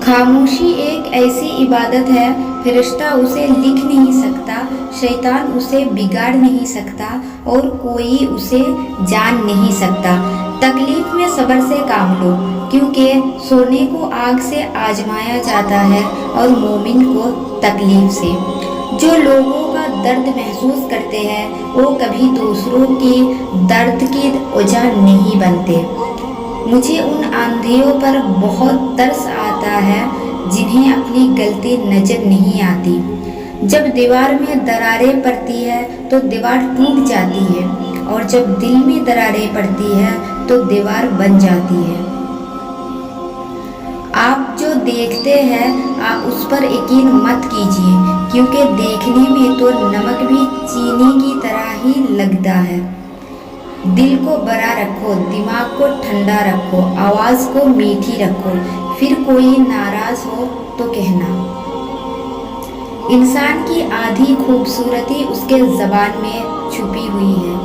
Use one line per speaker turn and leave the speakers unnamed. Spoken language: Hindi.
खामोशी एक ऐसी इबादत है, फरिश्ता उसे लिख नहीं सकता, शैतान उसे बिगाड़ नहीं सकता और कोई उसे जान नहीं सकता। तकलीफ में सब्र से काम लो, क्योंकि सोने को आग से आजमाया जाता है और मोमिन को तकलीफ से। जो लोगों का दर्द महसूस करते हैं वो कभी दूसरों के दर्द की वजह नहीं बनते। मुझे उन आंधियों पर बहुत तरस आता है जिन्हें अपनी गलती नजर नहीं आती। जब दीवार में दरारें पड़ती है तो दीवार टूट जाती है, और जब दिल में दरारें पड़ती है तो दीवार बन जाती है। आप जो देखते हैं आप उस पर यकीन मत कीजिए, क्योंकि देखने में तो नमक भी चीनी की तरह ही लगता है। दिल को बड़ा रखो, दिमाग को ठंडा रखो, आवाज़ को मीठी रखो, फिर कोई नाराज़ हो तो कहना। इंसान की आधी खूबसूरती उसके ज़बान में छुपी हुई है।